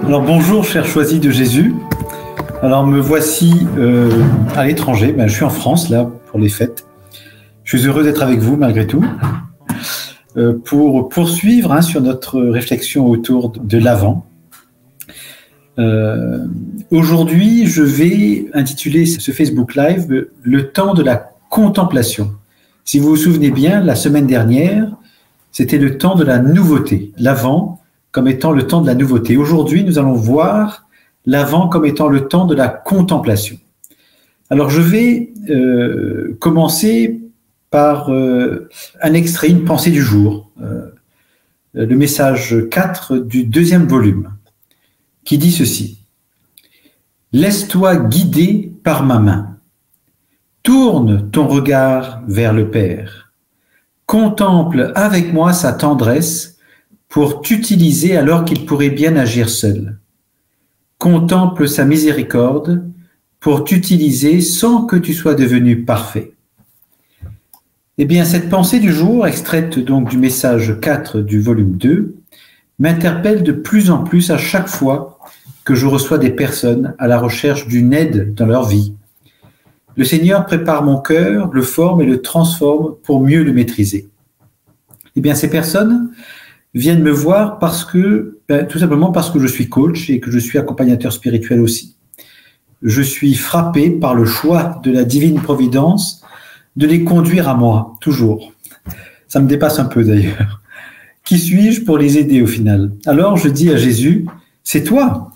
Alors bonjour chers choisis de Jésus. Alors me voici à l'étranger, je suis en France là pour les fêtes. Je suis heureux d'être avec vous malgré tout pour poursuivre sur notre réflexion autour de l'Avent. Aujourd'hui je vais intituler ce Facebook Live « Le temps de la contemplation ». Si vous vous souvenez bien, la semaine dernière, c'était le temps de la nouveauté, l'Avent comme étant le temps de la nouveauté. Aujourd'hui, nous allons voir l'Avent comme étant le temps de la contemplation. Alors, je vais commencer par un extrait, une pensée du jour, le message 4 du deuxième volume, qui dit ceci. « Laisse-toi guider par ma main. Tourne ton regard vers le Père. Contemple avec moi sa tendresse pour t'utiliser alors qu'il pourrait bien agir seul. Contemple sa miséricorde pour t'utiliser sans que tu sois devenu parfait. » Eh bien, cette pensée du jour, extraite donc du message 4 du volume 2, m'interpelle de plus en plus à chaque fois que je reçois des personnes à la recherche d'une aide dans leur vie. Le Seigneur prépare mon cœur, le forme et le transforme pour mieux le maîtriser. Eh bien, ces personnes viennent me voir parce que, tout simplement parce que je suis coach et que je suis accompagnateur spirituel aussi. Je suis frappé par le choix de la divine providence de les conduire à moi, toujours. Ça me dépasse un peu d'ailleurs. Qui suis-je pour les aider au final? Alors je dis à Jésus, c'est toi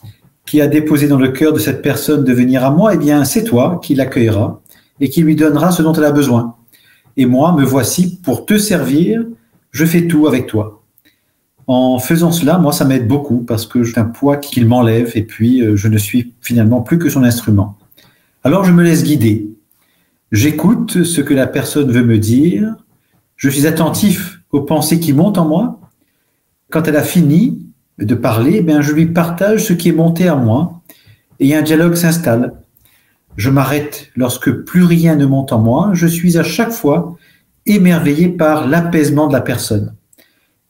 qui as déposé dans le cœur de cette personne de venir à moi, eh bien c'est toi qui l'accueilleras et qui lui donnera ce dont elle a besoin. Et moi, me voici pour te servir, je fais tout avec toi. En faisant cela, moi, ça m'aide beaucoup parce que j'ai un poids qu'il m'enlève et puis je ne suis finalement plus que son instrument. Alors, je me laisse guider. J'écoute ce que la personne veut me dire. Je suis attentif aux pensées qui montent en moi. Quand elle a fini de parler, je lui partage ce qui est monté en moi et un dialogue s'installe. Je m'arrête lorsque plus rien ne monte en moi. Je suis à chaque fois émerveillé par l'apaisement de la personne.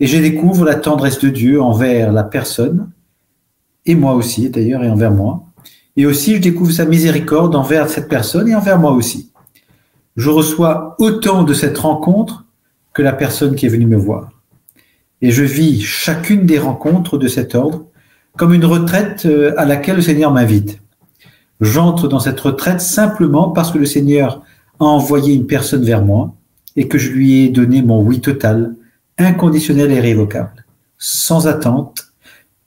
Et je découvre la tendresse de Dieu envers la personne, et moi aussi d'ailleurs, et envers moi. Et aussi, je découvre sa miséricorde envers cette personne et envers moi aussi. Je reçois autant de cette rencontre que la personne qui est venue me voir. Et je vis chacune des rencontres de cet ordre comme une retraite à laquelle le Seigneur m'invite. J'entre dans cette retraite simplement parce que le Seigneur a envoyé une personne vers moi et que je lui ai donné mon oui total, inconditionnel et irrévocable, sans attente,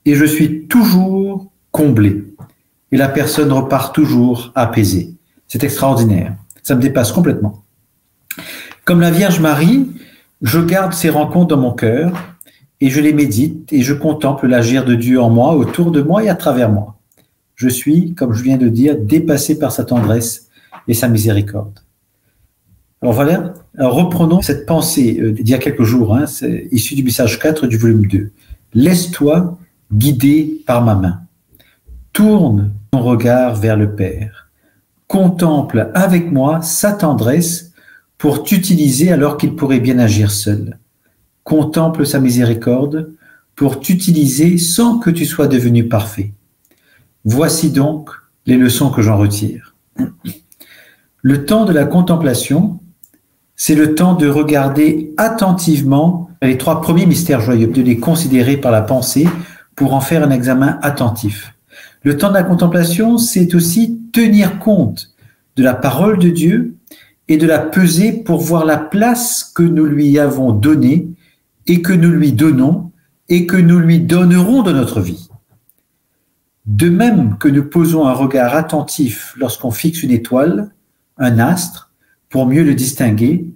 et je suis toujours comblé. Et la personne repart toujours apaisée. C'est extraordinaire. Ça me dépasse complètement. Comme la Vierge Marie, je garde ces rencontres dans mon cœur et je les médite et je contemple l'agir de Dieu en moi, autour de moi et à travers moi. Je suis, comme je viens de dire, dépassé par sa tendresse et sa miséricorde. Alors voilà, reprenons cette pensée d'il y a quelques jours, c'est issu du message 4 du volume 2. Laisse-toi guider par ma main. Tourne ton regard vers le Père. Contemple avec moi sa tendresse pour t'utiliser alors qu'il pourrait bien agir seul. Contemple sa miséricorde pour t'utiliser sans que tu sois devenu parfait. Voici donc les leçons que j'en retire. Le temps de la contemplation, c'est le temps de regarder attentivement les trois premiers mystères joyeux, de les considérer par la pensée pour en faire un examen attentif. Le temps de la contemplation, c'est aussi tenir compte de la parole de Dieu et de la peser pour voir la place que nous lui avons donnée et que nous lui donnons et que nous lui donnerons dans notre vie. De même que nous posons un regard attentif lorsqu'on fixe une étoile, un astre, pour mieux le distinguer,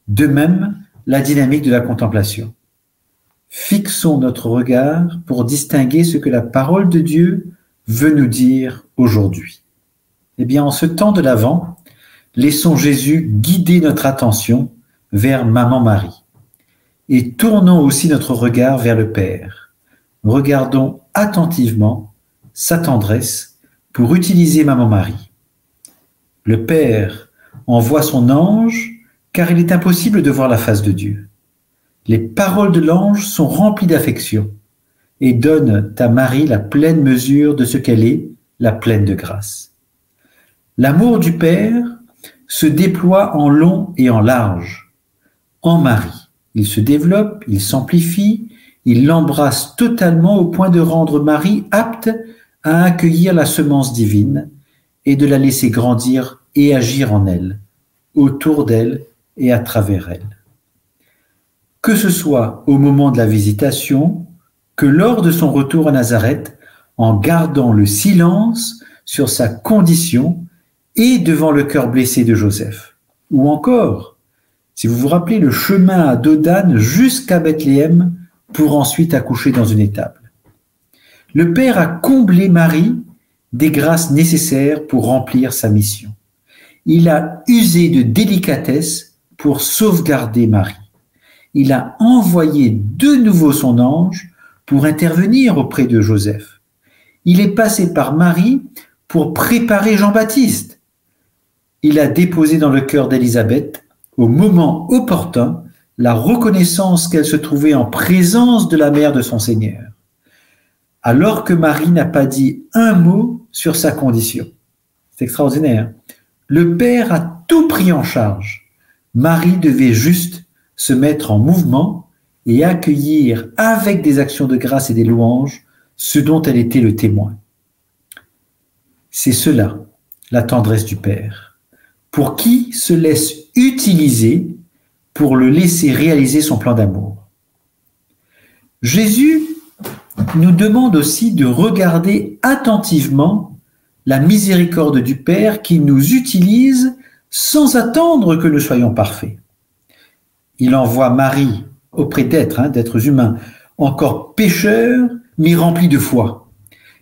de même la dynamique de la contemplation. Fixons notre regard pour distinguer ce que la parole de Dieu veut nous dire aujourd'hui. Eh bien, en ce temps de l'Avent, laissons Jésus guider notre attention vers Maman Marie. Et tournons aussi notre regard vers le Père. Regardons attentivement sa tendresse pour utiliser Maman Marie. Le Père envoie son ange car il est impossible de voir la face de Dieu. Les paroles de l'ange sont remplies d'affection et donne à Marie la pleine mesure de ce qu'elle est, la pleine de grâce. L'amour du Père se déploie en long et en large, en Marie. Il se développe, il s'amplifie, il l'embrasse totalement au point de rendre Marie apte à accueillir la semence divine et de la laisser grandir et agir en elle, autour d'elle et à travers elle. Que ce soit au moment de la visitation, que lors de son retour à Nazareth, en gardant le silence sur sa condition et devant le cœur blessé de Joseph. Ou encore, si vous vous rappelez, le chemin à Dodane jusqu'à Bethléem pour ensuite accoucher dans une étable. Le Père a comblé Marie des grâces nécessaires pour remplir sa mission. Il a usé de délicatesse pour sauvegarder Marie. Il a envoyé de nouveau son ange pour intervenir auprès de Joseph. Il est passé par Marie pour préparer Jean-Baptiste. Il a déposé dans le cœur d'Élisabeth, au moment opportun, la reconnaissance qu'elle se trouvait en présence de la mère de son Seigneur, alors que Marie n'a pas dit un mot sur sa condition. C'est extraordinaire. Le Père a tout pris en charge. Marie devait juste se mettre en mouvement et accueillir avec des actions de grâce et des louanges ce dont elle était le témoin. C'est cela, la tendresse du Père, pour qui se laisse utiliser pour le laisser réaliser son plan d'amour. Jésus nous demande aussi de regarder attentivement la miséricorde du Père qui nous utilise sans attendre que nous soyons parfaits. Il envoie Marie auprès d'êtres humains, encore pécheurs, mais remplis de foi.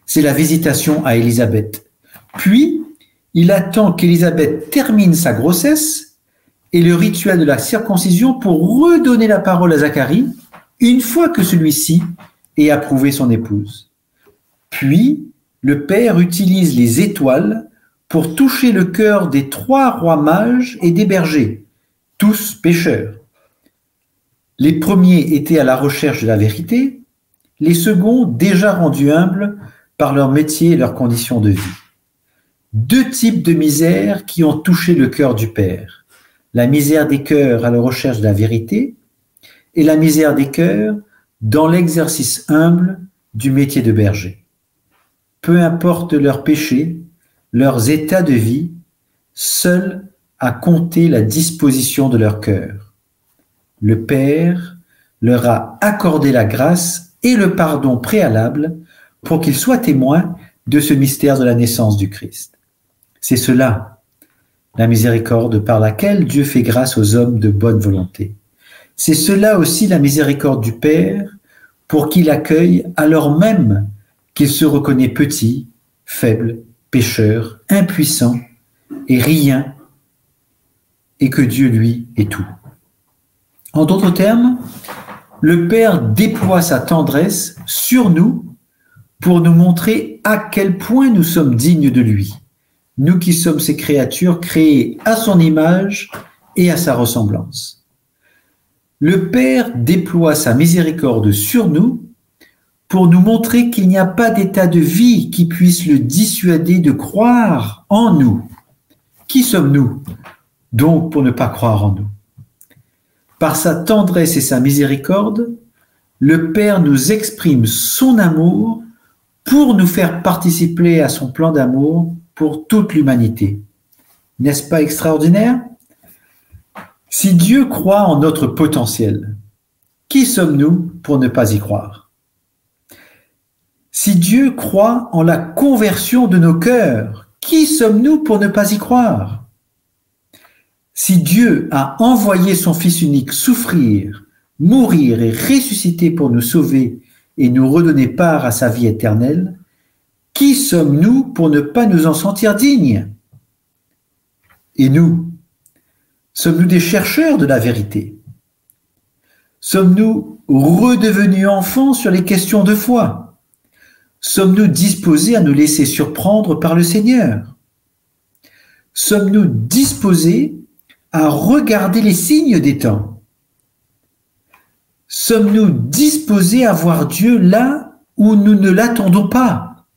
C'est la visitation à Élisabeth. Puis, il attend qu'Élisabeth termine sa grossesse et le rituel de la circoncision pour redonner la parole à Zacharie une fois que celui-ci ait approuvé son épouse. Puis, le Père utilise les étoiles pour toucher le cœur des 3 rois mages et des bergers, tous pécheurs. Les premiers étaient à la recherche de la vérité, les seconds déjà rendus humbles par leur métier et leurs conditions de vie. 2 types de misères qui ont touché le cœur du Père. La misère des cœurs à la recherche de la vérité et la misère des cœurs dans l'exercice humble du métier de berger. Peu importe leurs péchés, leurs états de vie, seul à compter la disposition de leur cœur. Le Père leur a accordé la grâce et le pardon préalable pour qu'ils soient témoins de ce mystère de la naissance du Christ. C'est cela, la miséricorde par laquelle Dieu fait grâce aux hommes de bonne volonté. C'est cela aussi la miséricorde du Père pour qu'il accueille alors même qu'il se reconnaît petit, faible, pécheur, impuissant et rien, et que Dieu, lui, est tout. En d'autres termes, le Père déploie sa tendresse sur nous pour nous montrer à quel point nous sommes dignes de lui, nous qui sommes ces créatures créées à son image et à sa ressemblance. Le Père déploie sa miséricorde sur nous pour nous montrer qu'il n'y a pas d'état de vie qui puisse le dissuader de croire en nous. Qui sommes-nous, donc, pour ne pas croire en nous? Par sa tendresse et sa miséricorde, le Père nous exprime son amour pour nous faire participer à son plan d'amour pour toute l'humanité. N'est-ce pas extraordinaire? Si Dieu croit en notre potentiel, qui sommes-nous pour ne pas y croire? Si Dieu croit en la conversion de nos cœurs, qui sommes-nous pour ne pas y croire? Si Dieu a envoyé son Fils unique souffrir, mourir et ressusciter pour nous sauver et nous redonner part à sa vie éternelle, qui sommes-nous pour ne pas nous en sentir dignes? Et nous, sommes-nous des chercheurs de la vérité? Sommes-nous redevenus enfants sur les questions de foi? Sommes-nous disposés à nous laisser surprendre par le Seigneur? Sommes-nous disposés à regarder les signes des temps? Sommes-nous disposés à voir Dieu là ou nous ne l'attendons pas?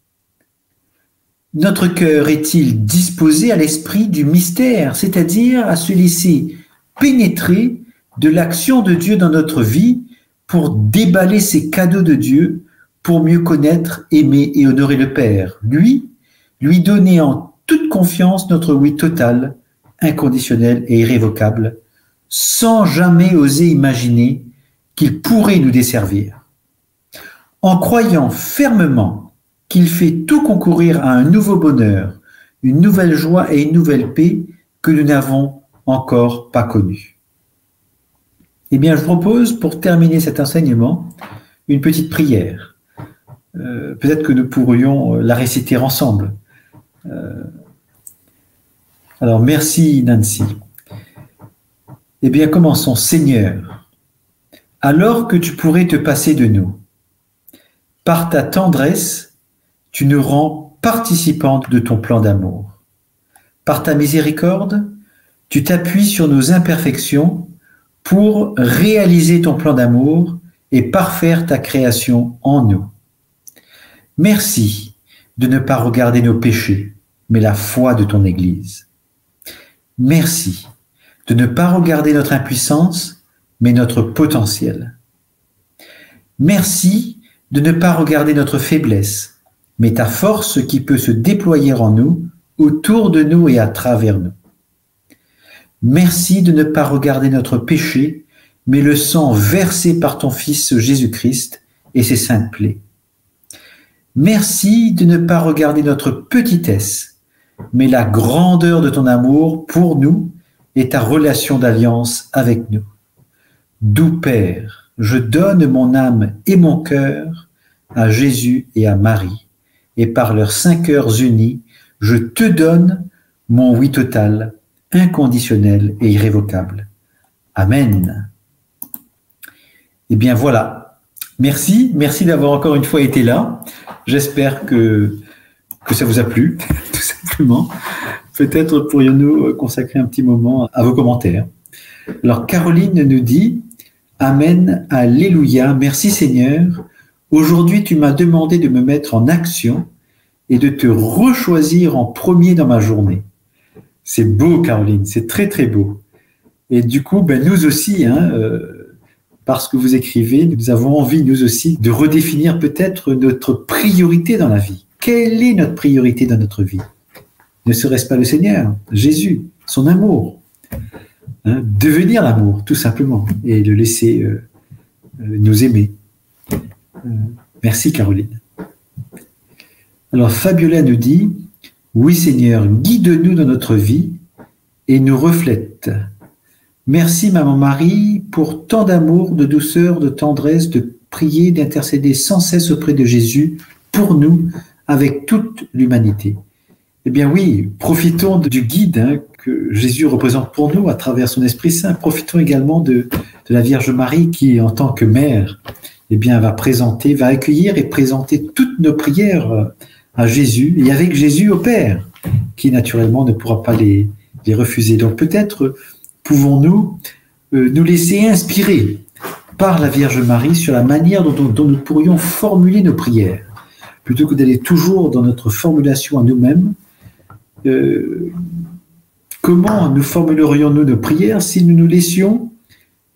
Notre cœur est-il disposé à l'esprit du mystère, c'est-à-dire à se laisser pénétrer de l'action de Dieu dans notre vie pour déballer ces cadeaux de Dieu, pour mieux connaître, aimer et honorer le Père, lui donner en toute confiance notre oui total, inconditionnel et irrévocable, sans jamais oser imaginer qu'il pourrait nous desservir. En croyant fermement qu'il fait tout concourir à un nouveau bonheur, une nouvelle joie et une nouvelle paix que nous n'avons encore pas connue. Eh bien, je propose, pour terminer cet enseignement, une petite prière. Peut-être que nous pourrions la réciter ensemble. Alors, merci Nancy. Eh bien, commençons. Seigneur, alors que tu pourrais te passer de nous, par ta tendresse, tu nous rends participants de ton plan d'amour. Par ta miséricorde, tu t'appuies sur nos imperfections pour réaliser ton plan d'amour et parfaire ta création en nous. Merci de ne pas regarder nos péchés, mais la foi de ton Église. Merci de ne pas regarder notre impuissance, mais notre potentiel. Merci de ne pas regarder notre faiblesse, mais ta force qui peut se déployer en nous, autour de nous et à travers nous. Merci de ne pas regarder notre péché, mais le sang versé par ton Fils Jésus-Christ et ses saintes plaies. Merci de ne pas regarder notre petitesse, mais la grandeur de ton amour pour nous et ta relation d'alliance avec nous. Doux Père, je donne mon âme et mon cœur à Jésus et à Marie, et par leurs 5 cœurs unis, je te donne mon oui total, inconditionnel et irrévocable. Amen. Eh bien voilà. Merci d'avoir encore une fois été là. J'espère que ça vous a plu, tout simplement. Peut-être pourrions-nous consacrer un petit moment à vos commentaires. Alors Caroline nous dit « Amen, Alléluia, merci Seigneur. Aujourd'hui tu m'as demandé de me mettre en action et de te rechoisir en premier dans ma journée. » C'est beau Caroline, c'est très très beau. Et du coup, nous aussi, parce que vous écrivez, nous avons envie, nous aussi, de redéfinir peut-être notre priorité dans la vie. Quelle est notre priorité dans notre vie? Ne serait-ce pas le Seigneur, Jésus, son amour, devenir l'amour, tout simplement, et le laisser nous aimer. Merci Caroline. Alors Fabiola nous dit « Oui Seigneur, guide-nous dans notre vie et nous reflète. Merci Maman Marie pour tant d'amour, de douceur, de tendresse, de prier, d'intercéder sans cesse auprès de Jésus pour nous, avec toute l'humanité. » Eh bien oui, profitons du guide que Jésus représente pour nous à travers son Esprit Saint. Profitons également de la Vierge Marie qui, en tant que mère, eh bien, va accueillir et présenter toutes nos prières à Jésus et avec Jésus au Père, qui naturellement ne pourra pas les refuser. Donc peut-être pouvons-nous nous laisser inspirer par la Vierge Marie sur la manière dont nous pourrions formuler nos prières, plutôt que d'aller toujours dans notre formulation à nous-mêmes. Comment nous formulerions-nous nos prières si nous nous laissions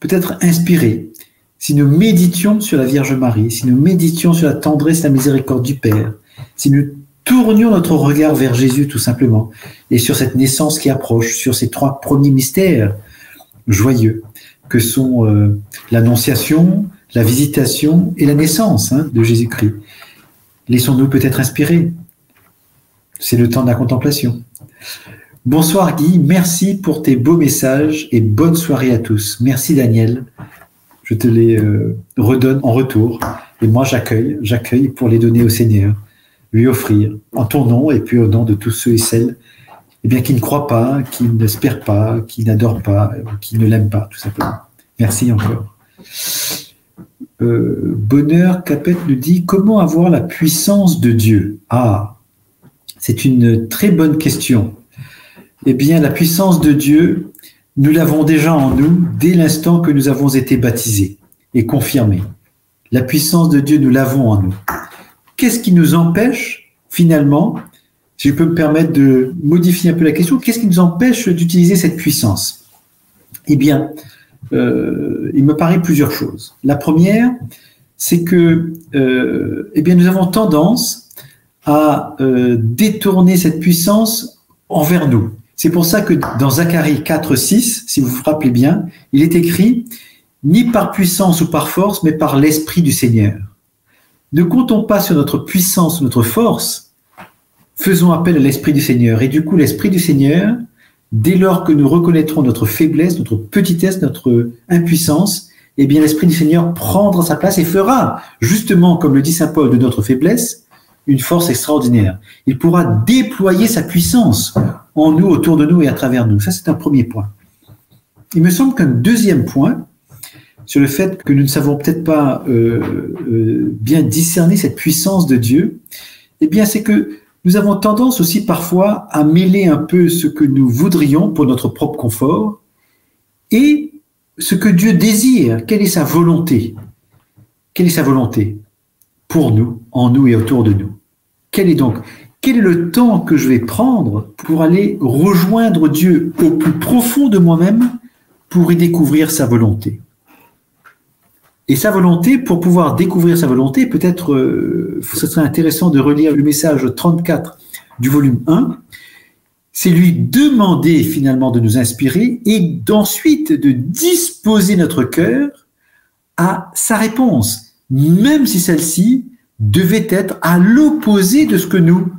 peut-être inspirer, si nous méditions sur la Vierge Marie, si nous méditions sur la tendresse et la miséricorde du Père, si nous tournions notre regard vers Jésus tout simplement, et sur cette naissance qui approche, sur ces 3 premiers mystères joyeux que sont l'Annonciation, la Visitation et la naissance de Jésus-Christ. Laissons-nous peut-être inspirer. C'est le temps de la contemplation. Bonsoir Guy, merci pour tes beaux messages et bonne soirée à tous. Merci Daniel, je te les redonne en retour. Et moi j'accueille pour les donner au Seigneur, lui offrir en ton nom et puis au nom de tous ceux et celles qui ne croient pas, qui n'espèrent pas, qui n'adorent pas, qui ne l'aiment pas, tout simplement. Merci encore. Bonheur Capette nous dit « Comment avoir la puissance de Dieu ?» C'est une très bonne question. Eh bien, la puissance de Dieu, nous l'avons déjà en nous dès l'instant que nous avons été baptisés et confirmés. La puissance de Dieu, nous l'avons en nous. qu'est-ce qui nous empêche, finalement, si je peux me permettre de modifier un peu la question, qu'est-ce qui nous empêche d'utiliser cette puissance? Eh bien, il me paraît plusieurs choses. La première, c'est que eh bien, nous avons tendance à détourner cette puissance envers nous. C'est pour ça que dans Zacharie 4:6, si vous vous rappelez bien, il est écrit « Ni par puissance ou par force, mais par l'Esprit du Seigneur ». Ne comptons pas sur notre puissance ou notre force, faisons appel à l'Esprit du Seigneur. Et du coup, l'Esprit du Seigneur, dès lors que nous reconnaîtrons notre faiblesse, notre petitesse, notre impuissance, eh bien, l'Esprit du Seigneur prendra sa place et fera, justement, comme le dit saint Paul, de notre faiblesse, une force extraordinaire. Il pourra déployer sa puissance en nous, autour de nous et à travers nous. Ça, c'est un premier point. Il me semble qu'un deuxième point, sur le fait que nous ne savons peut-être pas bien discerner cette puissance de Dieu, eh bien, c'est que nous avons tendance aussi parfois à mêler un peu ce que nous voudrions pour notre propre confort et ce que Dieu désire. Quelle est sa volonté? Quelle est sa volonté pour nous, en nous et autour de nous? Quel est le temps que je vais prendre pour aller rejoindre Dieu au plus profond de moi-même pour y découvrir sa volonté? Et sa volonté, pour pouvoir découvrir sa volonté, peut-être ce serait intéressant de relire le message 34 du volume 1, c'est lui demander finalement de nous inspirer et d'ensuite de disposer notre cœur à sa réponse, même si celle-ci devait être à l'opposé de ce que nous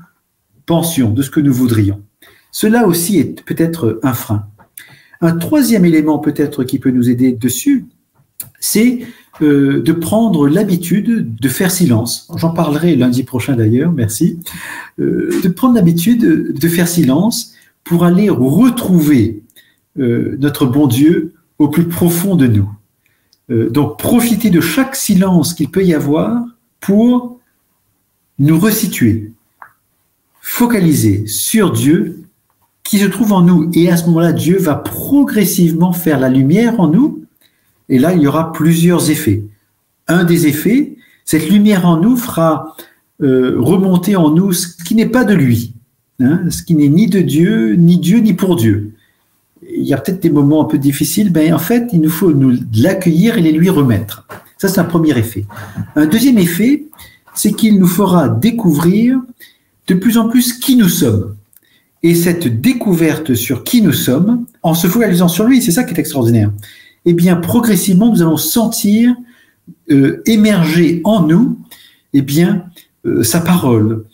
pensions, de ce que nous voudrions. Cela aussi est peut-être un frein. Un troisième élément peut-être qui peut nous aider dessus, c'est de prendre l'habitude de faire silence. J'en parlerai lundi prochain d'ailleurs, merci. De prendre l'habitude de faire silence pour aller retrouver notre bon Dieu au plus profond de nous. Donc profiter de chaque silence qu'il peut y avoir pour nous resituer, focaliser sur Dieu qui se trouve en nous. Et à ce moment-là, Dieu va progressivement faire la lumière en nous. Et là, il y aura plusieurs effets. Un des effets, cette lumière en nous fera remonter en nous ce qui n'est pas de lui, hein, ce qui n'est ni de Dieu, ni pour Dieu. Il y a peut-être des moments un peu difficiles, mais en fait, il nous faut l'accueillir et les lui remettre. Ça, c'est un premier effet. Un deuxième effet, c'est qu'il nous fera découvrir de plus en plus qui nous sommes. Et cette découverte sur qui nous sommes, en se focalisant sur lui, c'est ça qui est extraordinaire. Eh bien, progressivement, nous allons sentir émerger en nous, eh bien, sa parole,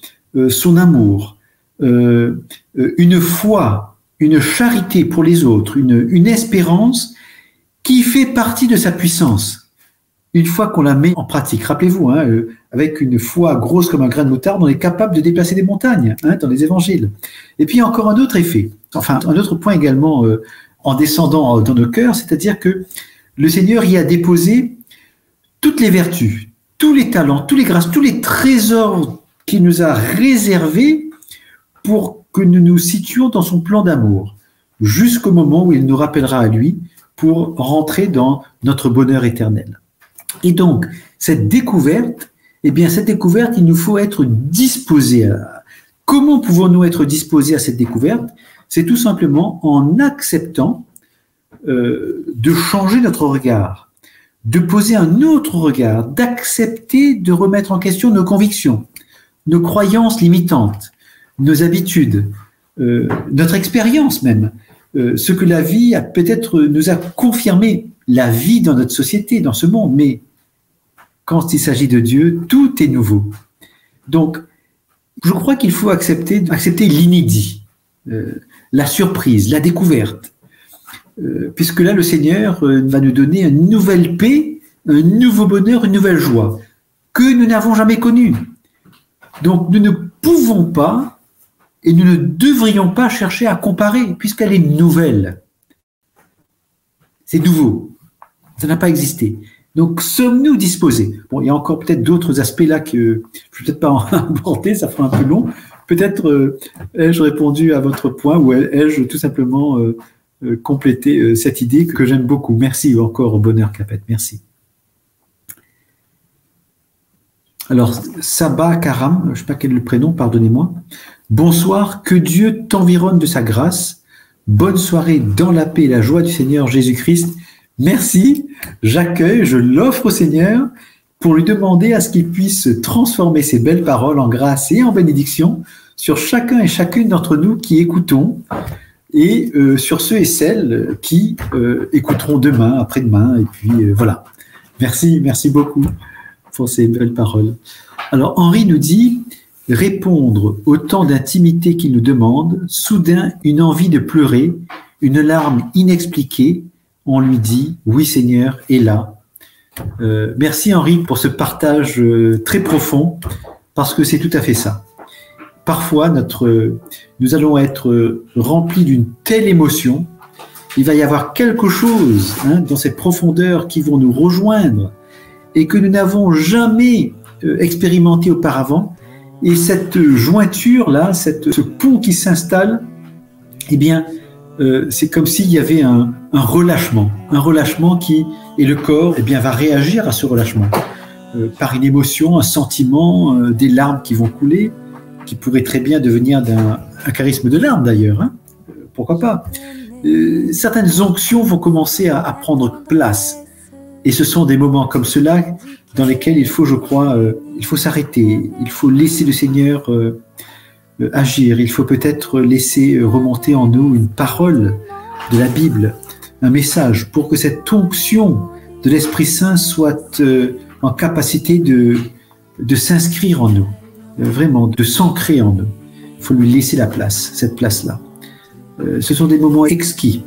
son amour, une foi, une charité pour les autres, une espérance qui fait partie de sa puissance. Une fois qu'on la met en pratique, rappelez-vous, hein, avec une foi grosse comme un grain de moutarde, on est capable de déplacer des montagnes, hein, dans les évangiles. Et puis encore un autre effet, enfin un autre point également en descendant dans nos cœurs, c'est-à-dire que le Seigneur y a déposé toutes les vertus, tous les talents, tous les grâces, tous les trésors qu'il nous a réservés pour que nous nous situions dans son plan d'amour, jusqu'au moment où il nous rappellera à lui pour rentrer dans notre bonheur éternel. Et donc, cette découverte, eh bien, cette découverte, il nous faut être disposés à. Comment pouvons-nous être disposés à cette découverte? C'est tout simplement en acceptant de changer notre regard, de poser un autre regard, d'accepter de remettre en question nos convictions, nos croyances limitantes, nos habitudes, notre expérience même, ce que la vie a peut-être nous a confirmé, la vie dans notre société, dans ce monde, mais quand il s'agit de Dieu, tout est nouveau. Donc, je crois qu'il faut accepter l'inédit, la surprise, la découverte, puisque là, le Seigneur va nous donner une nouvelle paix, un nouveau bonheur, une nouvelle joie que nous n'avons jamais connue. Donc, nous ne pouvons pas et nous ne devrions pas chercher à comparer, puisqu'elle est nouvelle. C'est nouveau. Ça n'a pas existé. Donc, sommes-nous disposés? Bon, il y a encore peut-être d'autres aspects là que je ne vais peut-être pas en aborder, ça fera un peu long. Peut-être ai-je répondu à votre point ou ai-je tout simplement complété cette idée que j'aime beaucoup. Merci encore, Bonheur Capet. Merci. Alors, Sabah Karam, je ne sais pas quel est le prénom, pardonnez-moi. Bonsoir, que Dieu t'environne de sa grâce. Bonne soirée dans la paix et la joie du Seigneur Jésus-Christ. Merci, j'accueille, je l'offre au Seigneur pour lui demander à ce qu'il puisse transformer ces belles paroles en grâce et en bénédiction sur chacun et chacune d'entre nous qui écoutons et sur ceux et celles qui écouteront demain, après-demain, et puis voilà. Merci beaucoup pour ces belles paroles. Alors, Henri nous dit « Répondre au temps d'intimité qu'il nous demande, soudain une envie de pleurer, une larme inexpliquée, on lui dit « Oui Seigneur, et là ». Merci Henri pour ce partage très profond, parce que c'est tout à fait ça. Parfois, nous allons être remplis d'une telle émotion, il va y avoir quelque chose dans cette profondeur qui vont nous rejoindre et que nous n'avons jamais expérimenté auparavant. Et cette jointure-là, ce pont qui s'installe, eh bien, c'est comme s'il y avait un relâchement qui, et le corps, eh bien, va réagir à ce relâchement par une émotion, un sentiment, des larmes qui vont couler, qui pourrait très bien devenir un charisme de larmes d'ailleurs, pourquoi pas. Certaines onctions vont commencer à prendre place. Et ce sont des moments comme cela dans lesquels il faut, je crois, il faut s'arrêter, il faut laisser le Seigneur agir, il faut peut-être laisser remonter en nous une parole de la Bible, un message, pour que cette onction de l'Esprit Saint soit en capacité de s'inscrire en nous, vraiment, de s'ancrer en nous. Il faut lui laisser la place, cette place-là. Ce sont des moments exquis,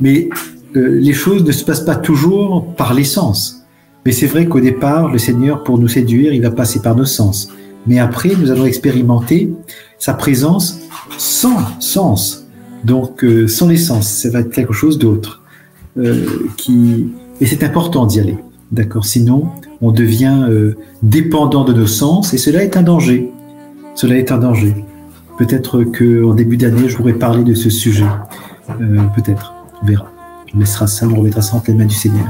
mais les choses ne se passent pas toujours par les sens. Mais c'est vrai qu'au départ, le Seigneur, pour nous séduire, il va passer par nos sens. Mais après, nous allons expérimenter sa présence sans sens. Donc, sans les sens, ça va être quelque chose d'autre. Et c'est important d'y aller. D'accord? Sinon, on devient dépendant de nos sens et cela est un danger. Cela est un danger. Peut-être qu'en début d'année, je pourrais parler de ce sujet. Peut-être. On verra. On laissera ça, on remettra ça entre les mains du Seigneur.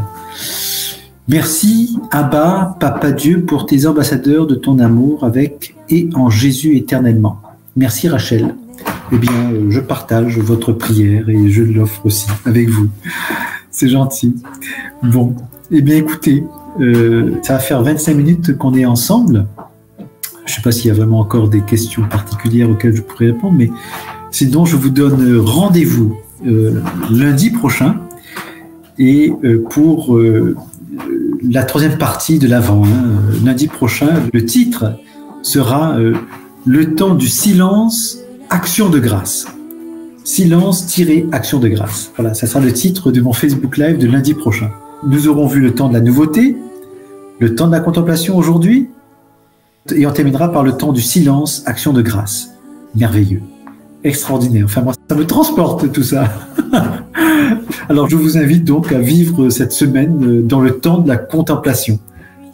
Merci, Abba, Papa Dieu, pour tes ambassadeurs de ton amour avec et en Jésus éternellement. Merci, Rachel. Eh bien, je partage votre prière et je l'offre aussi avec vous. C'est gentil. Bon, eh bien, écoutez, ça va faire 25 minutes qu'on est ensemble. Je ne sais pas s'il y a vraiment encore des questions particulières auxquelles je pourrais répondre, mais sinon, je vous donne rendez-vous lundi prochain et pour la troisième partie de l'Avent. Lundi prochain, le titre sera le temps du silence, action de grâce. Silence-action de grâce. Voilà, ça sera le titre de mon Facebook Live de lundi prochain. Nous aurons vu le temps de la nouveauté, le temps de la contemplation aujourd'hui, et on terminera par le temps du silence, action de grâce. Merveilleux. Extraordinaire. Enfin, moi, ça me transporte tout ça. Alors, je vous invite donc à vivre cette semaine dans le temps de la contemplation,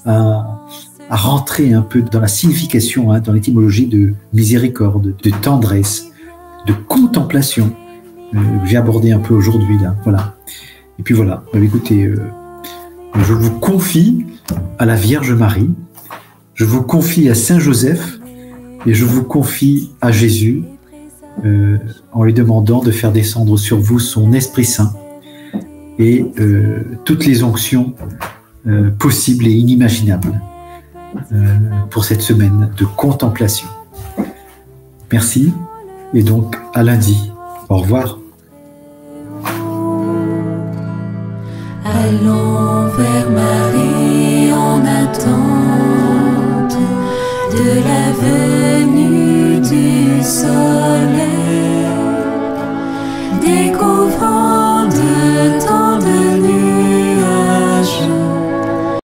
à rentrer un peu dans la signification, dans l'étymologie de miséricorde, de tendresse, de contemplation. J'ai abordé un peu aujourd'hui, là. Voilà. Et puis voilà. Écoutez, je vous confie à la Vierge Marie, je vous confie à Saint Joseph et je vous confie à Jésus en lui demandant de faire descendre sur vous son Esprit Saint et toutes les onctions possibles et inimaginables pour cette semaine de contemplation. Merci et donc à lundi. Au revoir. Allons vers Marie en attente de la venue du Soleil.